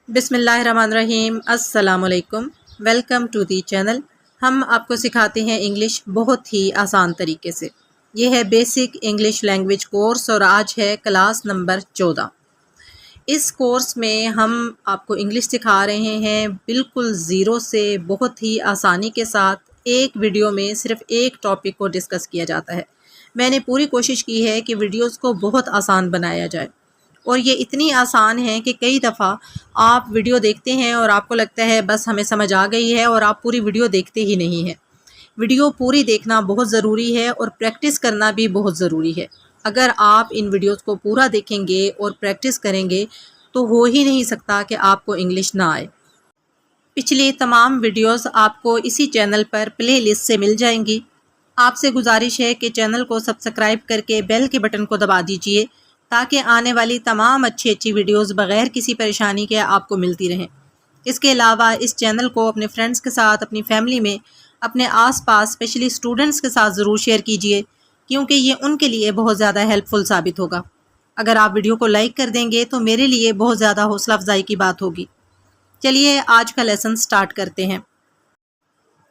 بسم اللہ الرحمن الرحیم۔ السلام علیکم، ویلکم ٹو دی چینل۔ ہم آپ کو سکھاتے ہیں انگلش بہت ہی آسان طریقے سے۔ یہ ہے بیسک انگلش لینگویج کورس اور آج ہے کلاس نمبر 14۔ اس کورس میں ہم آپ کو انگلش سکھا رہے ہیں بالکل زیرو سے، بہت ہی آسانی کے ساتھ۔ ایک ویڈیو میں صرف ایک ٹاپک کو ڈسکس کیا جاتا ہے۔ میں نے پوری کوشش کی ہے کہ ویڈیوز کو بہت آسان بنایا جائے، اور یہ اتنی آسان ہے کہ کئی دفعہ آپ ویڈیو دیکھتے ہیں اور آپ کو لگتا ہے بس ہمیں سمجھ آ گئی ہے، اور آپ پوری ویڈیو دیکھتے ہی نہیں ہیں۔ ویڈیو پوری دیکھنا بہت ضروری ہے اور پریکٹس کرنا بھی بہت ضروری ہے۔ اگر آپ ان ویڈیوز کو پورا دیکھیں گے اور پریکٹس کریں گے تو ہو ہی نہیں سکتا کہ آپ کو انگلش نہ آئے۔ پچھلی تمام ویڈیوز آپ کو اسی چینل پر پلے لسٹ سے مل جائیں گی۔ آپ سے گزارش ہے کہ چینل کو سبسکرائب کر کے بیل کے بٹن کو دبا دیجئے تاکہ آنے والی تمام اچھی ویڈیوز بغیر کسی پریشانی کے آپ کو ملتی رہیں۔ اس کے علاوہ اس چینل کو اپنے فرینڈز کے ساتھ، اپنی فیملی میں، اپنے آس پاس اسپیشلی اسٹوڈنٹس کے ساتھ ضرور شیئر کیجئے، کیونکہ یہ ان کے لیے بہت زیادہ ہیلپ فل ثابت ہوگا۔ اگر آپ ویڈیو کو لائک کر دیں گے تو میرے لیے بہت زیادہ حوصلہ افزائی کی بات ہوگی۔ چلیے آج کا لیسن سٹارٹ کرتے ہیں۔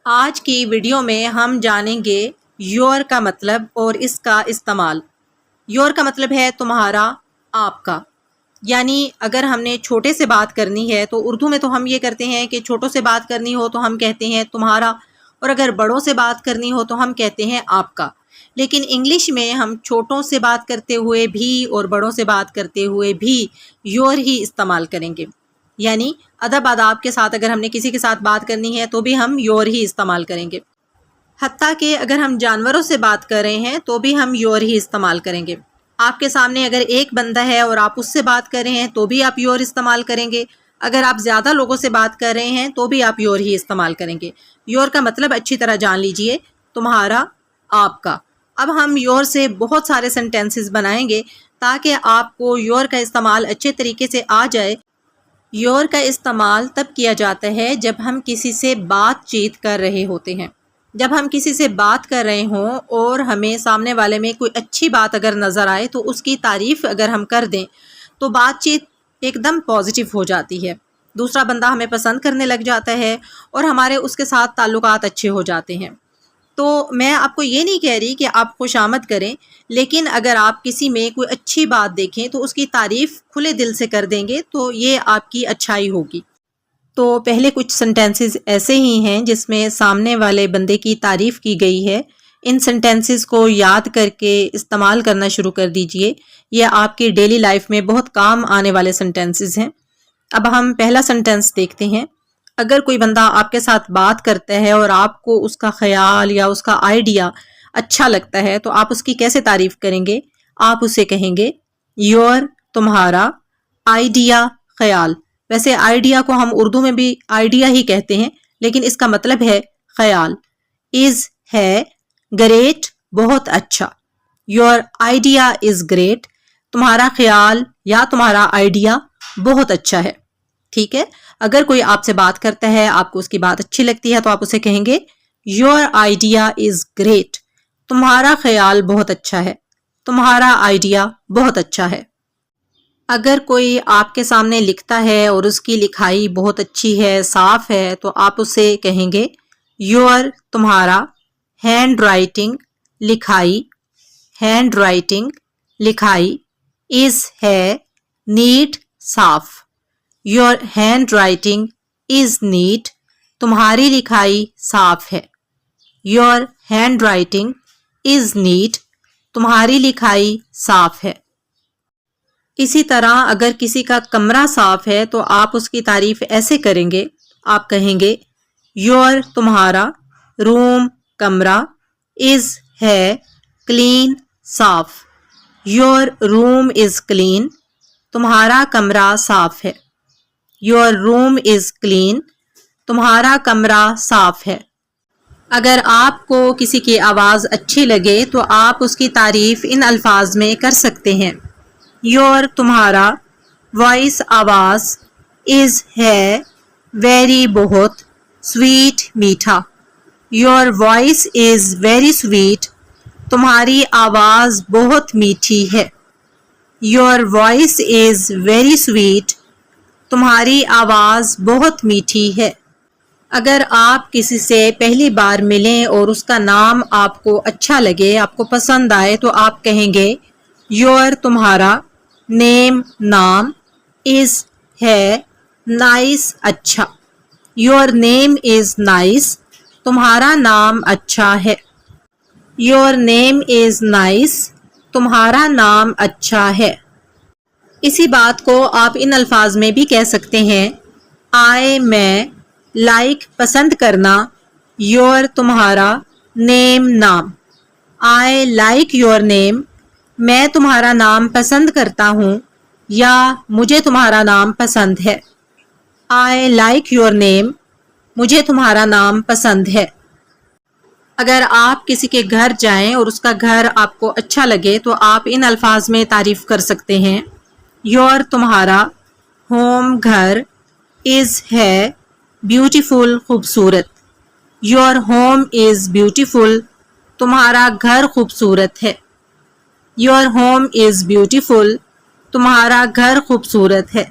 آج کی ویڈیو میں ہم جانیں گے یور کا مطلب اور اس کا استعمال۔ یور کا مطلب ہے تمہارا، آپ کا۔ یعنی اگر ہم نے چھوٹے سے بات کرنی ہے تو اردو میں تو ہم یہ کرتے ہیں کہ چھوٹوں سے بات کرنی ہو تو ہم کہتے ہیں تمہارا، اور اگر بڑوں سے بات کرنی ہو تو ہم کہتے ہیں آپ کا۔ لیکن انگلش میں ہم چھوٹوں سے بات کرتے ہوئے بھی اور بڑوں سے بات کرتے ہوئے بھی یور ہی استعمال کریں گے۔ یعنی ادب آداب کے ساتھ اگر ہم نے کسی کے ساتھ بات کرنی ہے تو بھی ہم یور ہی استعمال کریں گے۔ حتیٰ کہ اگر ہم جانوروں سے بات کر رہے ہیں تو بھی ہم یور ہی استعمال کریں گے۔ آپ کے سامنے اگر ایک بندہ ہے اور آپ اس سے بات کر رہے ہیں تو بھی آپ یور استعمال کریں گے۔ اگر آپ زیادہ لوگوں سے بات کر رہے ہیں تو بھی آپ یور ہی استعمال کریں گے۔ یور کا مطلب اچھی طرح جان لیجئے، تمہارا، آپ کا۔ اب ہم یور سے بہت سارے سینٹینسز بنائیں گے تاکہ آپ کو یور کا استعمال اچھے طریقے سے آ جائے۔ یور کا استعمال تب کیا جاتا ہے جب ہم کسی سے بات چیت کر رہے ہوتے ہیں۔ جب ہم کسی سے بات کر رہے ہوں اور ہمیں سامنے والے میں کوئی اچھی بات اگر نظر آئے تو اس کی تعریف اگر ہم کر دیں تو بات چیت ایک دم پازیٹیو ہو جاتی ہے۔ دوسرا بندہ ہمیں پسند کرنے لگ جاتا ہے اور ہمارے اس کے ساتھ تعلقات اچھے ہو جاتے ہیں۔ تو میں آپ کو یہ نہیں کہہ رہی کہ آپ خوش آمد کریں، لیکن اگر آپ کسی میں کوئی اچھی بات دیکھیں تو اس کی تعریف کھلے دل سے کر دیں گے تو یہ آپ کی اچھائی ہوگی۔ تو پہلے کچھ سینٹینسز ایسے ہی ہیں جس میں سامنے والے بندے کی تعریف کی گئی ہے۔ ان سینٹینسز کو یاد کر کے استعمال کرنا شروع کر دیجئے۔ یہ آپ کی ڈیلی لائف میں بہت کام آنے والے سینٹینسز ہیں۔ اب ہم پہلا سینٹینس دیکھتے ہیں۔ اگر کوئی بندہ آپ کے ساتھ بات کرتا ہے اور آپ کو اس کا خیال یا اس کا آئیڈیا اچھا لگتا ہے تو آپ اس کی کیسے تعریف کریں گے؟ آپ اسے کہیں گے یور، تمہارا، آئیڈیا، خیال۔ ویسے آئیڈیا کو ہم اردو میں بھی آئیڈیا ہی کہتے ہیں، لیکن اس کا مطلب ہے خیال۔ از ہے گریٹ، بہت اچھا۔ یور آئیڈیا از گریٹ، تمہارا خیال یا تمہارا آئیڈیا بہت اچھا ہے۔ ٹھیک ہے، اگر کوئی آپ سے بات کرتا ہے، آپ کو اس کی بات اچھی لگتی ہے تو آپ اسے کہیں گے یور آئیڈیا از گریٹ، تمہارا خیال بہت اچھا ہے، تمہارا آئیڈیا بہت اچھا ہے۔ اگر کوئی آپ کے سامنے لکھتا ہے اور اس کی لکھائی بہت اچھی ہے، صاف ہے، تو آپ اسے کہیں گے یور، تمہارا، ہینڈ رائٹنگ، لکھائی، ہینڈ رائٹنگ، لکھائی، از ہے نیٹ، صاف۔ Your handwriting is neat, تمہاری لکھائی صاف ہے۔ Your handwriting is neat, تمہاری لکھائی صاف ہے۔ اسی طرح اگر کسی کا کمرہ صاف ہے تو آپ اس کی تعریف ایسے کریں گے، آپ کہیں گے یور، تمہارا، روم، کمرہ، از ہے کلین، صاف۔ یور روم از کلین، تمہارا کمرہ صاف ہے۔ یور روم از کلین، تمہارا کمرہ صاف ہے۔ اگر آپ کو کسی کی آواز اچھی لگے تو آپ اس کی تعریف ان الفاظ میں کر سکتے ہیں۔ یور، تمہارا، وائس، آواز، از ہے ویری، بہت، سویٹ، میٹھا۔ Your voice is very sweet, تمہاری آواز بہت میٹھی ہے۔ Your voice is very sweet, تمہاری آواز بہت میٹھی ہے۔ اگر آپ کسی سے پہلی بار ملیں اور اس کا نام آپ کو اچھا لگے، آپ کو پسند آئے، تو آپ کہیں گے یور تمہارا، نیم نام، از ہے، نائس اچھا۔ یور نیم از نائس، تمہارا نام اچھا ہے۔ یور نیم از نائس، تمہارا نام اچھا ہے۔ اسی بات کو آپ ان الفاظ میں بھی کہہ سکتے ہیں، آئی میں، لائک پسند کرنا، یور تمہارا، نیم نام۔ آئی لائک یور نیم، میں تمہارا نام پسند کرتا ہوں یا مجھے تمہارا نام پسند ہے۔ آئی لائک یور نیم، مجھے تمہارا نام پسند ہے۔ اگر آپ کسی کے گھر جائیں اور اس کا گھر آپ کو اچھا لگے تو آپ ان الفاظ میں تعریف کر سکتے ہیں، یور تمہارا، ہوم گھر، از ہے، بیوٹیفل خوبصورت۔ یور ہوم از بیوٹیفل، تمہارا گھر خوبصورت ہے۔ یور ہوم از بیوٹیفل، تمہارا گھر خوبصورت ہے۔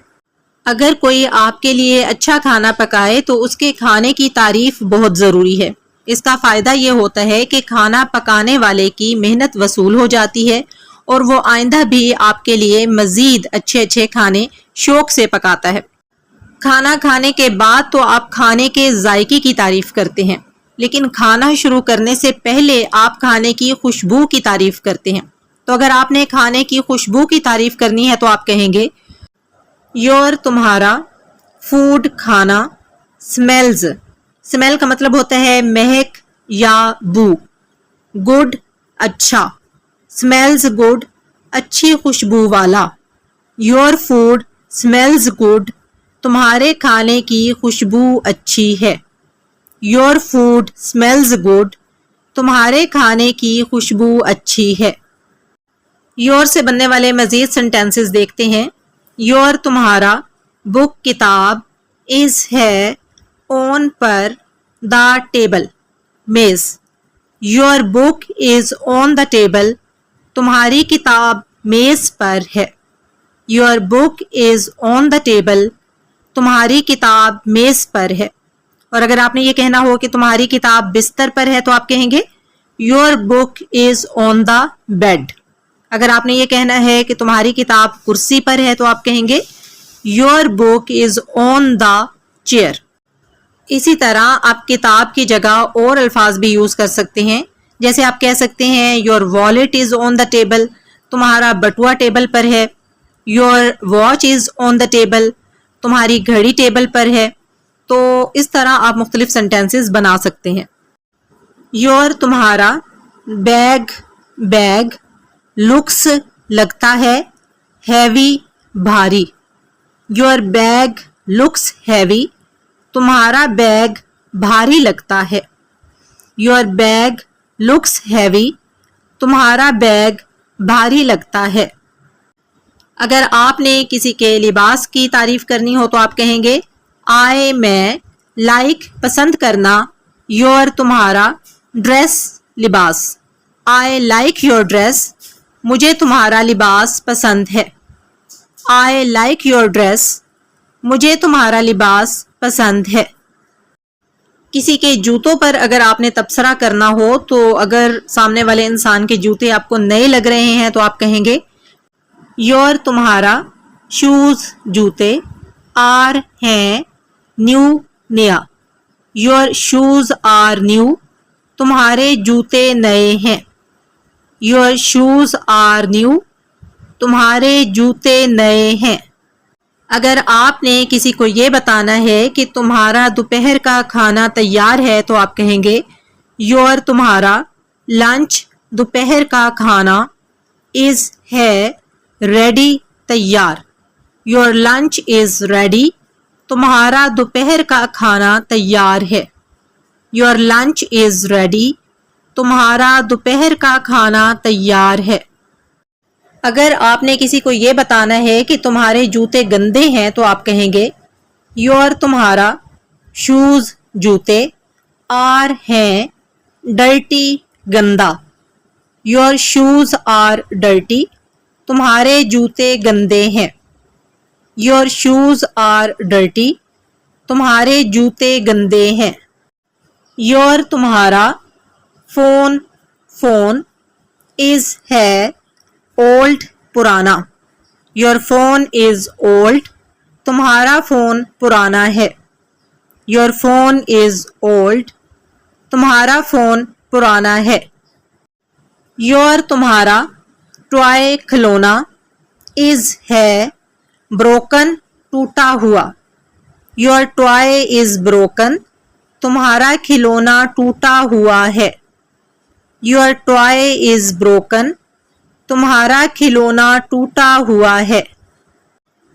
اگر کوئی آپ کے لیے اچھا کھانا پکائے تو اس کے کھانے کی تعریف بہت ضروری ہے۔ اس کا فائدہ یہ ہوتا ہے کہ کھانا پکانے والے کی محنت وصول ہو جاتی ہے اور وہ آئندہ بھی آپ کے لیے مزید اچھے اچھے کھانے شوق سے پکاتا ہے۔ کھانا کھانے کے بعد تو آپ کھانے کے ذائقے کی تعریف کرتے ہیں، لیکن کھانا شروع کرنے سے پہلے آپ کھانے کی خوشبو کی تعریف کرتے ہیں۔ تو اگر آپ نے کھانے کی خوشبو کی تعریف کرنی ہے تو آپ کہیں گے یور تمہارا، فوڈ کھانا، سمیلز، سمیل کا مطلب ہوتا ہے مہک یا بو، گڈ اچھا، سمیلز گڈ اچھی خوشبو والا۔ یور فوڈ سمیلز گڈ، تمہارے کھانے کی خوشبو اچھی ہے۔ یور فوڈ سمیلز گڈ، تمہارے کھانے کی خوشبو اچھی ہے۔ یور سے بننے والے مزید سینٹینسز دیکھتے ہیں۔ یور تمہارا، بک کتاب، از ہے، اون پر، دا ٹیبل میز۔ Your book is on the table, تمہاری کتاب میز پر ہے۔ Your book is on the table, تمہاری کتاب میز پر ہے۔ اور اگر آپ نے یہ کہنا ہو کہ تمہاری کتاب بستر پر ہے تو آپ کہیں گے your book is on the bed. اگر آپ نے یہ کہنا ہے کہ تمہاری کتاب کرسی پر ہے تو آپ کہیں گے your book is on the chair. اسی طرح آپ کتاب کی جگہ اور الفاظ بھی یوز کر سکتے ہیں، جیسے آپ کہہ سکتے ہیں your wallet is on the table, تمہارا بٹوا ٹیبل پر ہے۔ Your watch is on the table, تمہاری گھڑی ٹیبل پر ہے۔ تو اس طرح آپ مختلف سینٹینسز بنا سکتے ہیں۔ یور تمہارا، بیگ بیگ، لکس لگتا ہے، ہیوی بھاری۔ یور بیگ لکس ہیوی، تمہارا بیگ بھاری لگتا ہے۔ یور بیگ لکس ہیوی، تمہارا بیگ بھاری لگتا ہے۔ اگر آپ نے کسی کے لباس کی تعریف کرنی ہو تو آپ کہیں گے آئی میں، لائک پسند کرنا، یور تمہارا، ڈریس لباس۔ آئی لائک یور ڈریس، مجھے تمہارا لباس پسند ہے۔ آئی لائک یور ڈریس، مجھے تمہارا لباس پسند ہے۔ کسی کے جوتوں پر اگر آپ نے تبصرہ کرنا ہو تو اگر سامنے والے انسان کے جوتے آپ کو نئے لگ رہے ہیں تو آپ کہیں گے یور تمہارا، شوز جوتے، آر ہیں، نیو نیا۔ یور شوز آر نیو، تمہارے جوتے نئے ہیں۔ یور شوز آر نیو، تمہارے جوتے نئے ہیں۔ اگر آپ نے کسی کو یہ بتانا ہے کہ تمہارا دوپہر کا کھانا تیار ہے تو آپ کہیں گے یور تمہارا، لنچ، دوپہر کا کھانا، از ہے، ریڈی تیار۔ یور لنچ از ریڈی، تمہارا دوپہر کا کھانا تیار ہے۔ یور لنچ از ریڈی، تمہارا دوپہر کا کھانا تیار ہے۔ اگر آپ نے کسی کو یہ بتانا ہے کہ تمہارے جوتے گندے ہیں تو آپ کہیں گے یور تمہارا، شوز جوتے، آر ہیں، ڈرٹی گندا۔ یور شوز آر ڈرٹی، تمہارے جوتے گندے ہیں۔ Your shoes are dirty. تمہارے جوتے گندے ہیں. Your تمہارا. Phone phone is ہے old پرانا. Your phone is old. تمہارا فون پرانا ہے. Your phone is old. تمہارا فون پرانا ہے. Your تمہارا. Toy کھلونا. Is ہے broken ٹوٹا ہوا. Your toy is broken. تمہارا کھلونا ٹوٹا ہوا ہے. Your toy is broken. تمہارا کھلونا ٹوٹا ہوا ہے.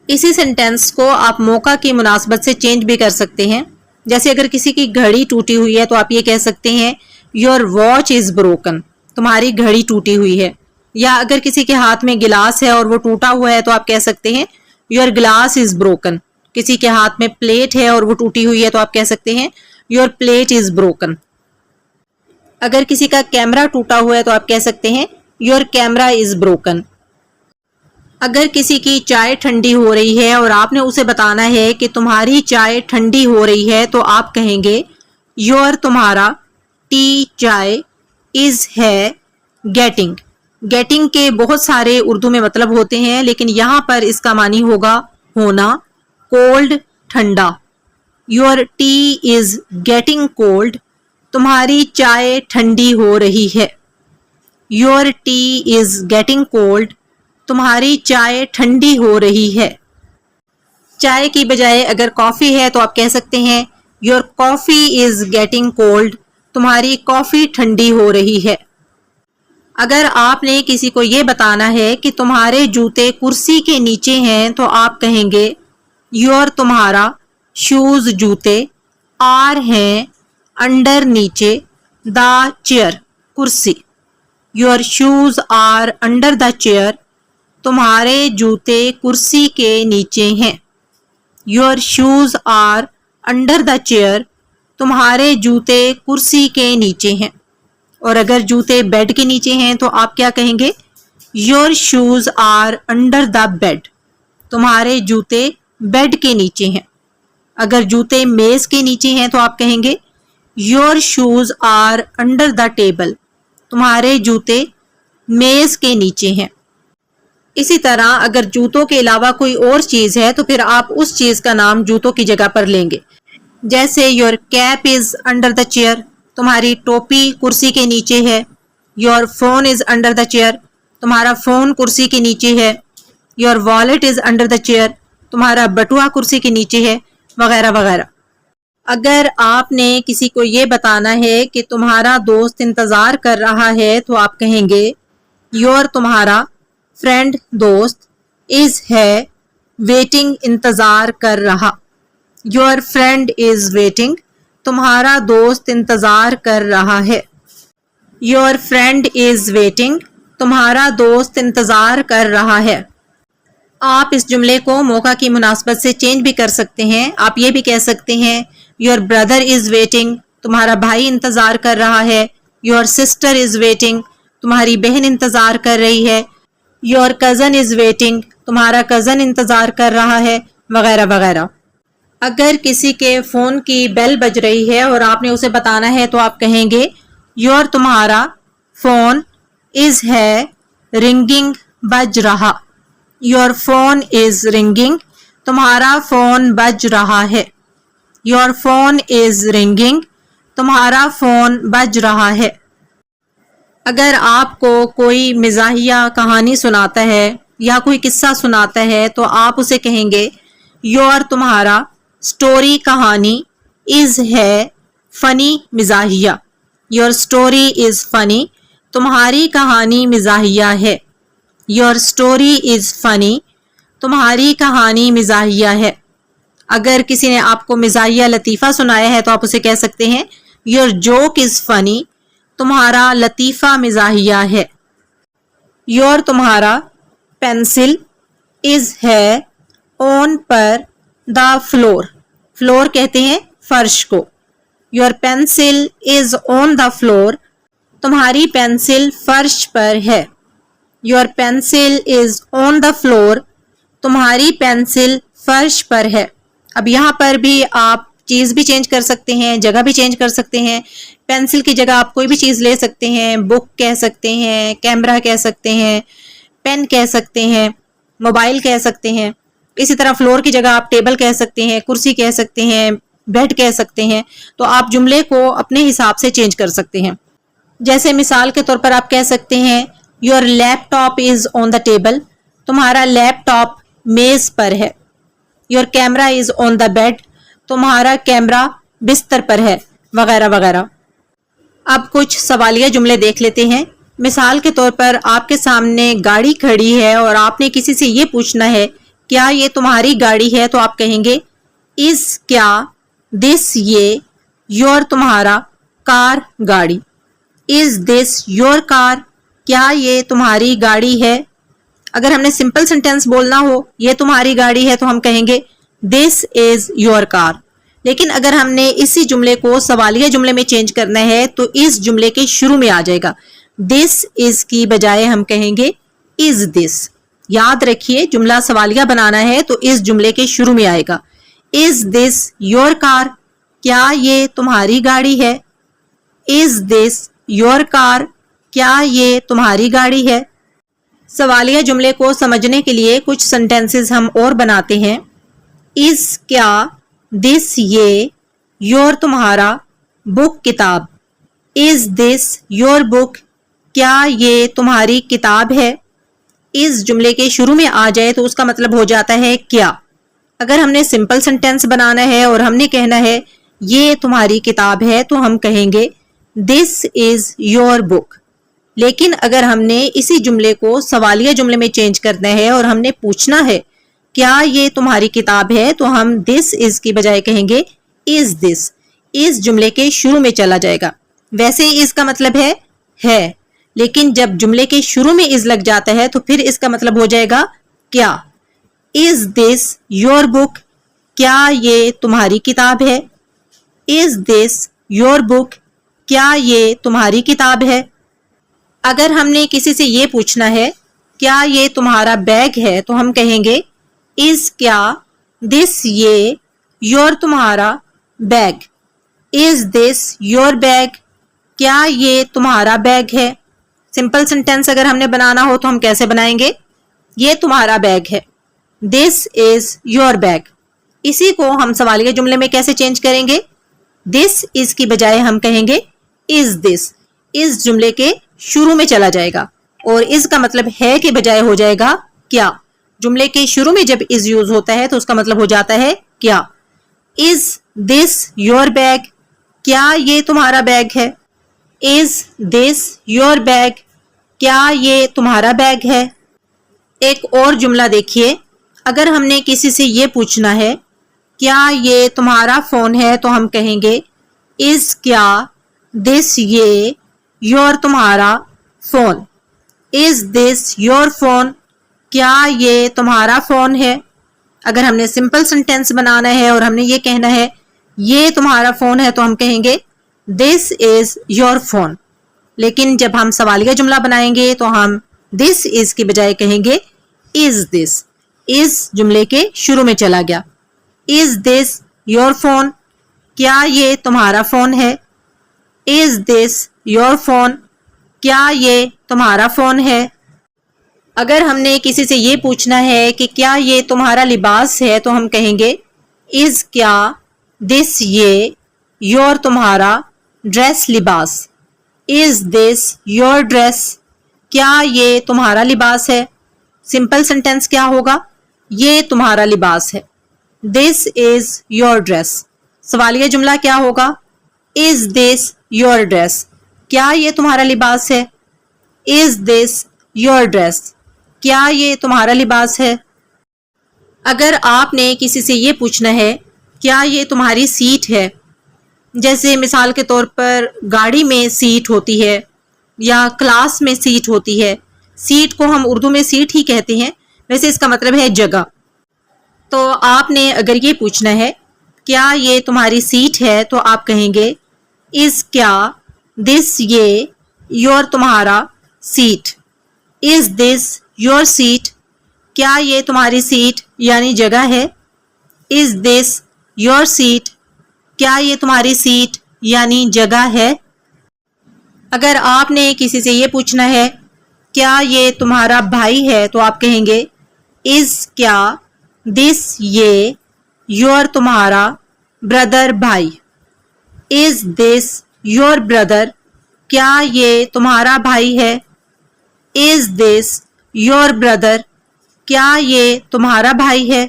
اسی سینٹینس کو آپ موقع کی مناسبت سے چینج بھی کر سکتے ہیں. جیسے اگر کسی کی گھڑی ٹوٹی ہوئی ہے تو آپ یہ کہہ سکتے ہیں Your watch is broken. تمہاری گھڑی ٹوٹی ہوئی ہے. یا اگر کسی کے ہاتھ میں گلاس ہے اور وہ ٹوٹا ہوا ہے تو آپ کہہ سکتے ہیں Your glass is broken. کسی کے ہاتھ میں پلیٹ ہے اور وہ ٹوٹی ہوئی ہے تو آپ کہہ سکتے ہیں Your plate is broken. اگر کسی کا کیمرہ ٹوٹا ہوا ہے تو آپ کہہ سکتے ہیں Your camera is broken. اگر کسی کی چائے ٹھنڈی ہو رہی ہے اور آپ نے اسے بتانا ہے کہ تمہاری چائے ٹھنڈی ہو رہی ہے تو آپ کہیں گے Your تمہارا. ٹی چائے. از ہے getting. getting کے بہت سارے اردو میں مطلب ہوتے ہیں لیکن یہاں پر اس کا معنی ہوگا ہونا. cold ٹھنڈا. Your tea is getting cold. تمہاری چائے ٹھنڈی ہو رہی ہے. Your tea is getting cold. تمہاری چائے ٹھنڈی ہو رہی ہے. چائے کی بجائے اگر کافی ہے تو آپ کہہ سکتے ہیں Your coffee is getting cold. تمہاری کافی ٹھنڈی ہو رہی ہے. اگر آپ نے کسی کو یہ بتانا ہے کہ تمہارے جوتے کرسی کے نیچے ہیں تو آپ کہیں گے Your تمہارا. شوز جوتے. آر ہیں انڈر نیچے. دا چیئر کرسی. Your shoes are under the chair. تمہارے جوتے کرسی کے نیچے ہیں. Your shoes are under the chair. تمہارے جوتے کرسی کے نیچے ہیں. اور اگر جوتے بیڈ کے نیچے ہیں تو آپ کیا کہیں گے Your shoes are under the bed. تمہارے جوتے بیڈ کے نیچے ہیں. اگر جوتے میز کے نیچے ہیں تو آپ کہیں گے Your shoes are under the table. تمہارے جوتے میز کے نیچے ہیں. اسی طرح اگر جوتوں کے علاوہ کوئی اور چیز ہے تو پھر آپ اس چیز کا نام جوتوں کی جگہ پر لیں گے. جیسے Your cap is under the chair. تمہاری ٹوپی کرسی کے نیچے ہے. Your phone is under the chair. تمہارا فون کرسی کے نیچے ہے. Your wallet is under the chair. تمہارا بٹوا کرسی کے نیچے ہے وغیرہ وغیرہ. اگر آپ نے کسی کو یہ بتانا ہے کہ تمہارا دوست انتظار کر رہا ہے تو آپ کہیں گے Your تمہارا. فرینڈ دوست. از ہے ویٹنگ انتظار کر رہا. Your friend is waiting. تمہارا دوست انتظار کر رہا ہے. Your friend is waiting. تمہارا دوست انتظار کر رہا ہے. آپ اس جملے کو موقع کی مناسبت سے چینج بھی کر سکتے ہیں. آپ یہ بھی کہہ سکتے ہیں Your brother is waiting. تمہارا بھائی انتظار کر رہا ہے. Your sister is waiting. تمہاری بہن انتظار کر رہی ہے. Your cousin is waiting. تمہارا کزن انتظار کر رہا ہے وغیرہ وغیرہ. اگر کسی کے فون کی بیل بج رہی ہے اور آپ نے اسے بتانا ہے تو آپ کہیں گے Your تمہارا. فون. is ہے ringing بج رہا. Your phone is ringing. تمہارا فون بج رہا ہے. Your phone is ringing. تمہارا فون بج رہا ہے. اگر آپ کو کوئی مزاحیہ کہانی سناتا ہے یا کوئی قصہ سناتا ہے تو آپ اسے کہیں گے Your تمہارا. اسٹوری کہانی. is ہے فنی مزاحیہ. Your story is funny. تمہاری کہانی مزاحیہ ہے. Your story is funny. تمہاری کہانی مزاحیہ ہے. اگر کسی نے آپ کو مزاحیہ لطیفہ سنایا ہے تو آپ اسے کہہ سکتے ہیں Your joke is funny. تمہارا لطیفہ مزاحیہ ہے. Your تمہارا. پینسل. is ہے on per. the floor. floor کہتے ہیں فرش کو. Your pencil is on the floor. تمہاری پینسل فرش پر ہے. Your pencil is on the floor. تمہاری پینسل فرش پر ہے. اب یہاں پر بھی آپ چیز بھی چینج کر سکتے ہیں, جگہ بھی چینج کر سکتے ہیں. پینسل کی جگہ آپ کوئی بھی چیز لے سکتے ہیں, بک کہہ سکتے ہیں, کیمرہ کہہ سکتے ہیں, پین کہہ سکتے ہیں, موبائل کہہ سکتے ہیں. اسی طرح فلور کی جگہ آپ ٹیبل کہہ سکتے ہیں, کرسی کہہ سکتے ہیں, بیڈ کہہ سکتے ہیں. تو آپ جملے کو اپنے حساب سے چینج کر سکتے ہیں. جیسے مثال کے طور پر آپ کہہ سکتے ہیں your laptop is on the table, تمہارا لیپ ٹاپ میز پر ہے. Your camera is on the bed, تمہارا کیمرہ بستر پر ہے, وغیرہ وغیرہ. اب کچھ سوالیہ جملے دیکھ لیتے ہیں. مثال کے طور پر آپ کے سامنے گاڑی کھڑی ہے اور آپ نے کسی سے یہ پوچھنا ہے کیا یہ تمہاری گاڑی ہے, تو آپ کہیں گے از کیا دس یہ یور تمہارا کار گاڑی. از دس یور کار, کیا یہ تمہاری گاڑی ہے. اگر ہم نے سمپل سینٹینس بولنا ہو یہ تمہاری گاڑی ہے تو ہم کہیں گے دس از یور کار. لیکن اگر ہم نے اسی جملے کو سوالیہ جملے میں چینج کرنا ہے تو اس جملے کے شروع میں آ جائے گا. دس از کی بجائے ہم کہیں گے از دس. یاد رکھیے جملہ سوالیہ بنانا ہے تو اس جملے کے شروع میں آئے گا. از دس یور کار, کیا یہ تمہاری گاڑی ہے. از دس یور کار, کیا یہ تمہاری گاڑی ہے. سوالیہ جملے کو سمجھنے کے لیے کچھ سینٹینسز ہم اور بناتے ہیں. از کیا دس یہ یور تمہارا بک کتاب. از دس یور بک, کیا یہ تمہاری کتاب ہے. اس جملے کے شروع میں آ جائے تو اس کا مطلب ہو جاتا ہے کیا. اگر ہم نے سمپل سینٹینس بنانا ہے اور ہم نے کہنا ہے یہ تمہاری کتاب ہے تو ہم کہیں گے دس از یور بک. لیکن اگر ہم نے اسی جملے کو سوالیہ جملے میں چینج کرنا ہے اور ہم نے پوچھنا ہے کیا یہ تمہاری کتاب ہے تو ہم دس از کی بجائے کہیں گے از دس. اس جملے کے شروع میں چلا جائے گا. ویسے اس کا مطلب ہے, لیکن جب جملے کے شروع میں از لگ جاتا ہے تو پھر اس کا مطلب ہو جائے گا کیا. از دس یور بک, کیا یہ تمہاری کتاب ہے. از دس یور بک, کیا یہ تمہاری کتاب ہے. اگر ہم نے کسی سے یہ پوچھنا ہے کیا یہ تمہارا بیگ ہے تو ہم کہیں گے از کیا دس یہ یور تمہارا bag. Is this your bag, کیا یہ تمہارا بیگ ہے. سمپل سینٹینس اگر ہم نے بنانا ہو تو ہم کیسے بنائیں گے, یہ تمہارا بیگ ہے. دس از یور بیگ. اسی کو ہم سوالیہ جملے میں کیسے چینج کریں گے, دس از کی بجائے ہم کہیں گے از دس. اس جملے کے شروع میں چلا جائے گا اور اس کا مطلب ہے کے بجائے ہو جائے گا کیا. جملے کے شروع میں جب از یوز ہوتا ہے تو اس کا مطلب ہو جاتا ہے کیا. از دس یور بیگ, کیا یہ تمہارا بیگ ہے. از دس یور بیگ, کیا یہ تمہارا بیگ ہے. ایک اور جملہ دیکھیے. اگر ہم نے کسی سے یہ پوچھنا ہے کیا یہ تمہارا فون ہے تو ہم کہیں گے از کیا دس یہ یور تمہارا phone. Is this your phone, کیا یہ تمہارا فون ہے. اگر ہم نے سمپل سینٹینس بنانا ہے اور ہم نے یہ کہنا ہے یہ تمہارا فون ہے تو ہم کہیں گے دس از یور فون. لیکن جب ہم سوالیہ جملہ بنائیں گے تو ہم دس از کی بجائے کہیں گے از دس. اس جملے کے شروع میں چلا گیا. از دس یور فون, کیا یہ تمہارا فون ہے. از دس یور فون, کیا یہ تمہارا فون ہے. اگر ہم نے کسی سے یہ پوچھنا ہے کہ کیا یہ تمہارا لباس ہے تو ہم کہیں گے از کیا دس یہ یور تمہارا ڈریس لباس. از دس یور ڈریس, کیا یہ تمہارا لباس ہے. سمپل سینٹینس کیا ہوگا, یہ تمہارا لباس ہے. دس از یور ڈریس. سوالیہ جملہ کیا ہوگا, از دس یور ڈریس, کیا یہ تمہارا لباس ہے. از دس یور ڈریس, کیا یہ تمہارا لباس ہے. اگر آپ نے کسی سے یہ پوچھنا ہے کیا یہ تمہاری سیٹ ہے, جیسے مثال کے طور پر گاڑی میں سیٹ ہوتی ہے یا کلاس میں سیٹ ہوتی ہے. سیٹ کو ہم اردو میں سیٹ ہی کہتے ہیں, ویسے اس کا مطلب ہے جگہ. تو آپ نے اگر یہ پوچھنا ہے کیا یہ تمہاری سیٹ ہے تو آپ کہیں گے از کیا دس یہ یور تمہارا seat. Is this your seat, کیا یہ تمہاری سیٹ یعنی جگہ ہے. Is this your seat? کیا یہ تمہاری سیٹ یعنی جگہ ہے؟ اگر آپ نے کسی سے یہ پوچھنا ہے کیا یہ تمہارا بھائی ہے تو آپ کہیں گے is کیا this یہ your تمہارا brother بھائی. Is this your brother? کیا یہ تمہارا بھائی ہے؟ Is this your brother? کیا یہ تمہارا بھائی ہے؟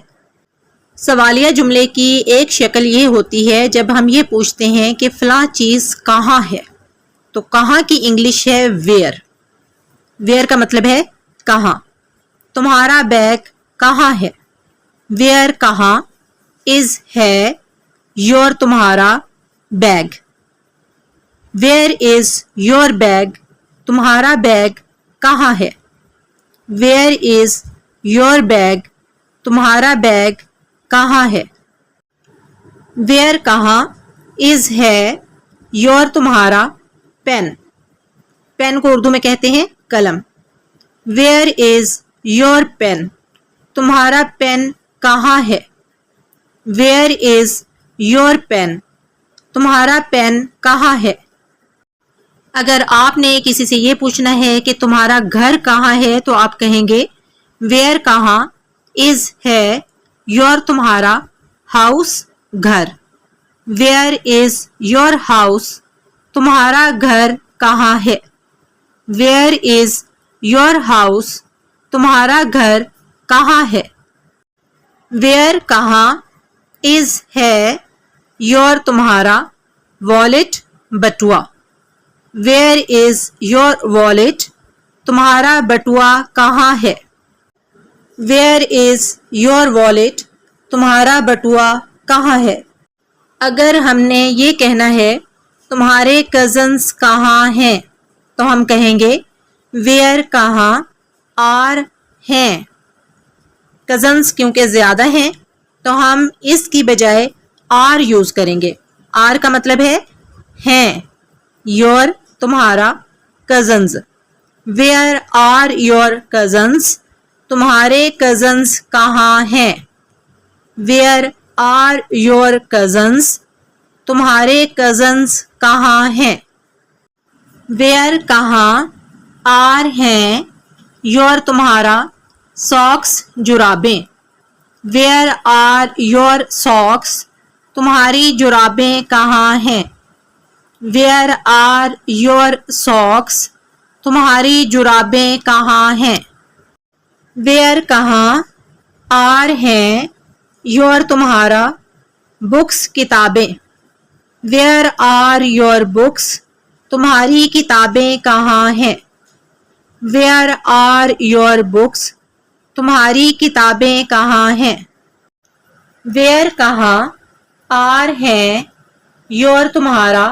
سوالیہ جملے کی ایک شکل یہ ہوتی ہے جب ہم یہ پوچھتے ہیں کہ فلاں چیز کہاں ہے تو کہاں کی انگلش ہے where. where کا مطلب ہے کہاں. تمہارا بیگ کہاں ہے؟ where کہاں. is ہے your تمہارا bag. where is your bag? تمہارا بیگ کہاں ہے؟ where is your bag? تمہارا بیگ کہاں ہے؟ where کہاں. is ہے your تمہارا پین. پین کو اردو میں کہتے ہیں قلم. where is your pen? تمہارا پین کہاں ہے؟ where is your pen? تمہارا پین کہاں ہے؟ اگر آپ نے کسی سے یہ پوچھنا ہے کہ تمہارا گھر کہاں ہے تو آپ کہیں گے where کہاں. is ہے your تمہارا house گھر. where is your house? تمہارا گھر کہاں ہے؟ where is your house? تمہارا گھر کہاں ہے؟ where کہاں. is ہے your تمہارا wallet بٹوا. where is your wallet? تمہارا بٹوا کہاں ہے؟ where is your wallet? تمہارا بٹوا کہاں ہے؟ اگر ہم نے یہ کہنا ہے تمہارے کزنز کہاں ہیں تو ہم کہیں گے where کہاں are ہیں. کزنز کیونکہ زیادہ ہیں تو ہم اس کی بجائے are یوز کریں گے. are کا مطلب ہے ہیں. your تمہارا cousins. where are your cousins? تمہارے کزنز کہاں ہیں؟ where are your cousins? تمہارے کزنز کہاں ہیں؟ where کہاں are ہیں your تمہارا socks جرابیں. where are your socks? تمہاری جرابیں کہاں ہیں؟ where are your socks? تمہاری جرابیں کہاں ہیں؟ where کہاں are ہیں your تمہارا books کتابیں. where are your books? تمہاری کتابیں کہاں ہیں؟ where are your books? تمہاری کتابیں کہاں ہیں؟ where کہاں are ہیں your تمہارا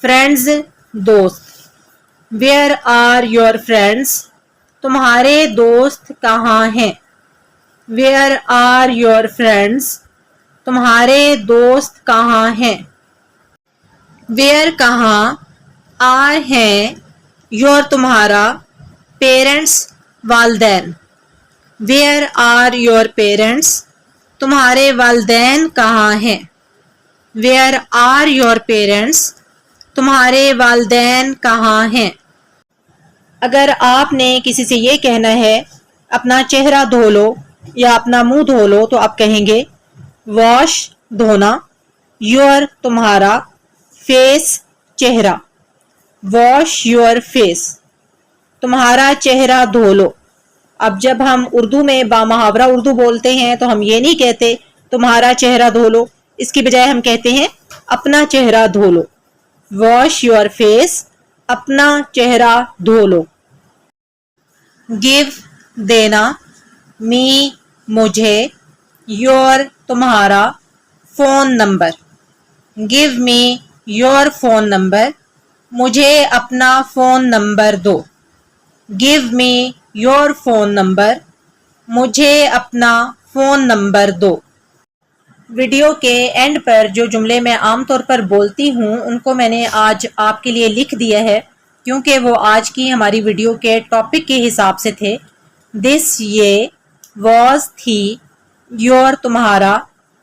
friends دوست. where are your friends? تمہارے دوست کہاں ہیں؟ where are your friends? تمہارے دوست کہاں ہیں؟ where کہاں are ہیں your تمہارا parents والدین. where are your parents? تمہارے والدین کہاں ہیں؟ where are your parents? تمہارے والدین کہاں ہیں؟ اگر آپ نے کسی سے یہ کہنا ہے اپنا چہرہ دھو لو یا اپنا منہ دھو لو تو آپ کہیں گے واش دھونا. your تمہارا فیس چہرہ. Wash your face. تمہارا چہرہ دھو لو. اب جب ہم اردو میں بامحاورہ اردو بولتے ہیں تو ہم یہ نہیں کہتے تمہارا چہرہ دھو لو. اس کی بجائے ہم کہتے ہیں اپنا چہرہ دھو لو. Wash your face. اپنا چہرہ دھو لو. give دینا. me مجھے. your تمہارا phone number. give me your phone number. مجھے اپنا فون نمبر دو. give me your phone number. مجھے اپنا فون نمبر دو. ویڈیو کے اینڈ پر جو جملے میں عام طور پر بولتی ہوں ان کو میں نے آج آپ کے لیے لکھ دیا ہے کیونکہ وہ آج کی ہماری ویڈیو کے ٹاپک کے حساب سے تھے. دس یہ. واز تھی. یور تمہارا.